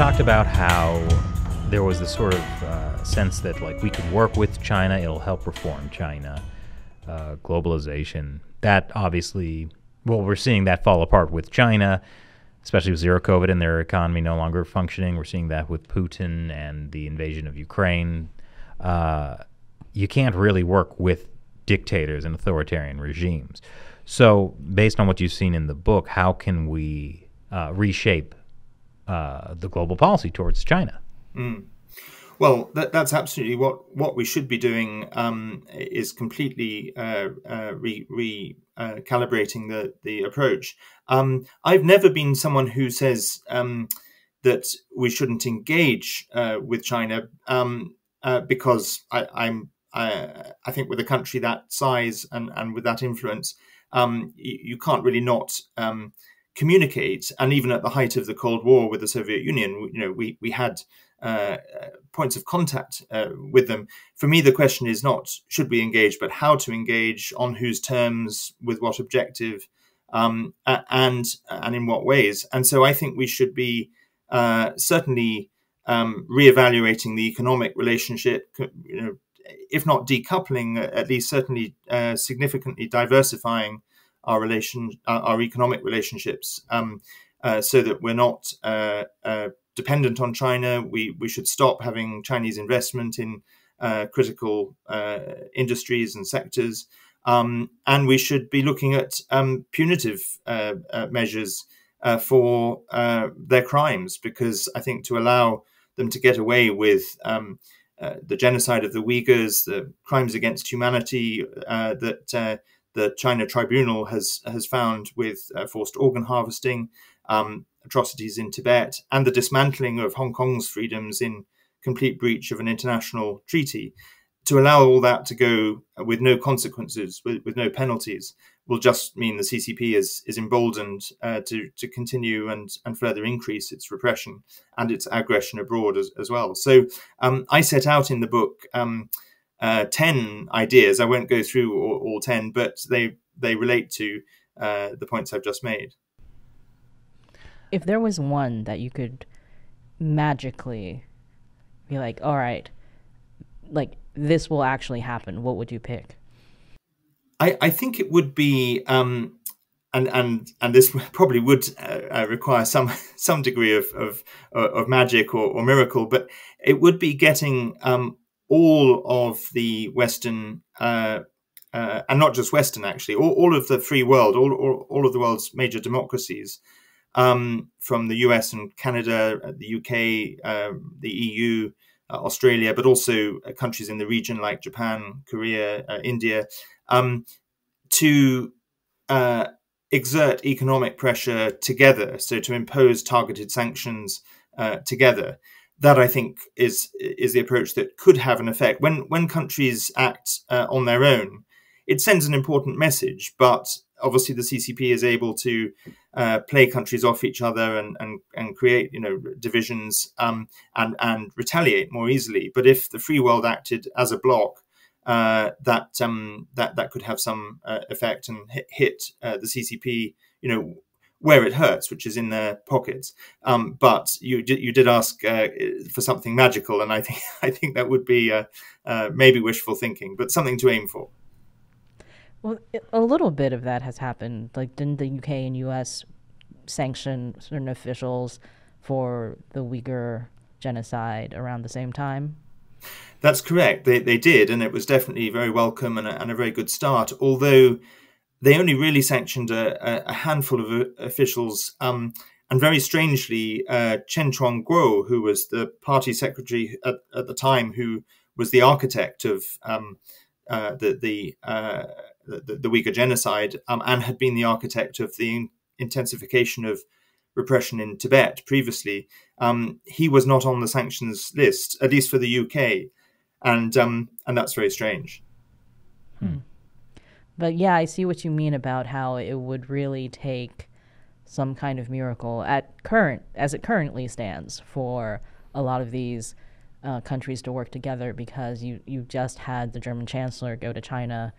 talked about how there was this sort of sense that like we could work with China, it'll help reform China, globalization. That obviously, well, we're seeing that fall apart with China, especially with zero COVID and their economy no longer functioning. We're seeing that with Putin and the invasion of Ukraine. You can't really work with dictators and authoritarian regimes. So based on what you've seen in the book, how can we reshape the global policy towards China? Well, that's absolutely what we should be doing, is completely calibrating the approach. I've never been someone who says that we shouldn't engage with China, because I think with a country that size and with that influence, you can't really not communicate. And even at the height of the Cold War with the Soviet Union, we had points of contact with them. For me, the question is not should we engage, but how to engage, on whose terms, with what objective, and in what ways. And so I think we should be certainly reevaluating the economic relationship, if not decoupling, at least certainly significantly diversifying our economic relationships, so that we're not dependent on China. We should stop having Chinese investment in critical industries and sectors, and we should be looking at punitive measures for their crimes, because I think to allow them to get away with the genocide of the Uyghurs, the crimes against humanity that the China Tribunal has found with forced organ harvesting, atrocities in Tibet, and the dismantling of Hong Kong's freedoms in complete breach of an international treaty, to allow all that to go with no consequences, with no penalties, will just mean the CCP is emboldened to continue and further increase its repression and its aggression abroad as well. So I set out in the book 10 ideas. I won't go through all 10, but they relate to the points I've just made. If there was one that you could magically be like, all right, like this will actually happen, what would you pick? I think it would be, and this probably would require some degree of magic or miracle, but it would be getting all of the Western, and not just Western actually, all of the free world, all of the world's major democracies, from the US and Canada, the UK, the EU, Australia, but also countries in the region like Japan, Korea, India, to exert economic pressure together, so to impose targeted sanctions together. That, I think, is the approach that could have an effect. When countries act on their own, it sends an important message, but obviously the CCP is able to play countries off each other and create divisions and retaliate more easily. But if the free world acted as a bloc, that could have some effect and hit the CCP, where it hurts, which is in their pockets. But you did ask for something magical, and I think that would be maybe wishful thinking, but something to aim for. Well, a little bit of that has happened. Like, didn't the UK and US sanction certain officials for the Uyghur genocide around the same time? That's correct. They did, and it was definitely very welcome and a very good start, although they only really sanctioned a handful of officials. And very strangely, Chen Chuang-guo, who was the party secretary at the time, who was the architect of the Uyghur genocide, and had been the architect of the intensification of repression in Tibet previously, he was not on the sanctions list, at least for the UK, and that's very strange. But yeah, I see what you mean about how it would really take some kind of miracle as it currently stands for a lot of these countries to work together, because you just had the German Chancellor go to China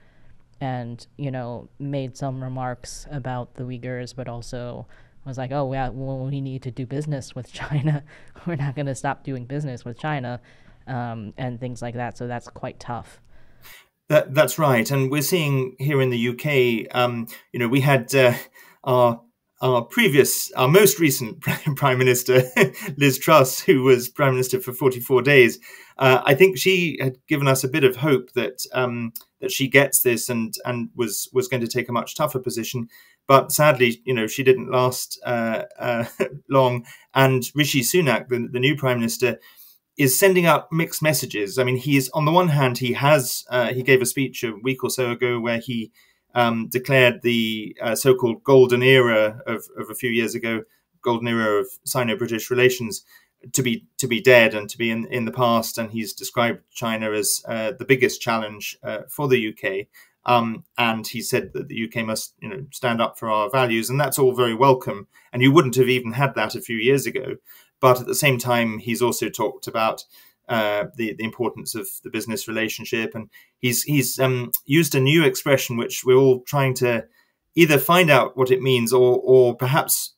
and made some remarks about the Uyghurs, but also was like, oh, yeah, well, we need to do business with China. We're not going to stop doing business with China, and things like that. So that's quite tough. That's right, and we're seeing here in the UK. We had our most recent Prime Minister, Liz Truss, who was Prime Minister for 44 days. I think she had given us a bit of hope that she gets this and was going to take a much tougher position. But sadly, she didn't last long. And Rishi Sunak, the new Prime Minister, is sending out mixed messages. I mean, he's on the one hand, he gave a speech a week or so ago where he declared the so-called golden era of a few years ago, golden era of Sino-British relations, to be dead and to be in the past. And he's described China as the biggest challenge for the UK. And he said that the UK must, stand up for our values, and that's all very welcome. And you wouldn't have even had that a few years ago. But at the same time, he's also talked about the importance of the business relationship, and he's used a new expression which we're all trying to either find out what it means or perhaps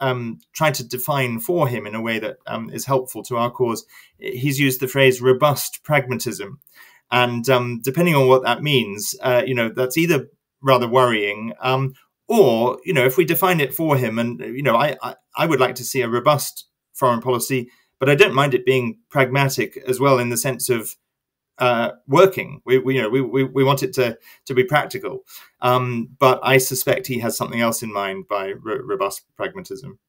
try to define for him in a way that is helpful to our cause. He's used the phrase robust pragmatism. And depending on what that means, that's either rather worrying or, if we define it for him, and, I would like to see a robust foreign policy, but I don't mind it being pragmatic as well in the sense of working. We want it to be practical. But I suspect he has something else in mind by robust pragmatism.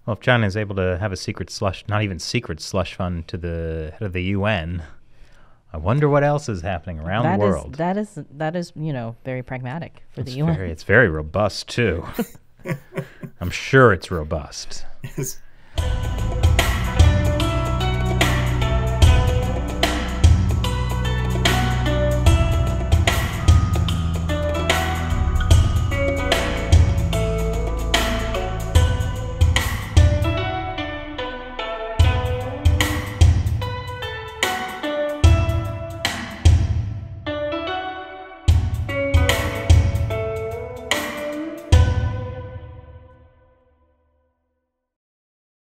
Well, if China is able to have a secret slush, not even secret slush fund to the head of the UN, I wonder what else is happening around the world. That is very pragmatic for the UN. It's very robust too. I'm sure it's robust. Yes.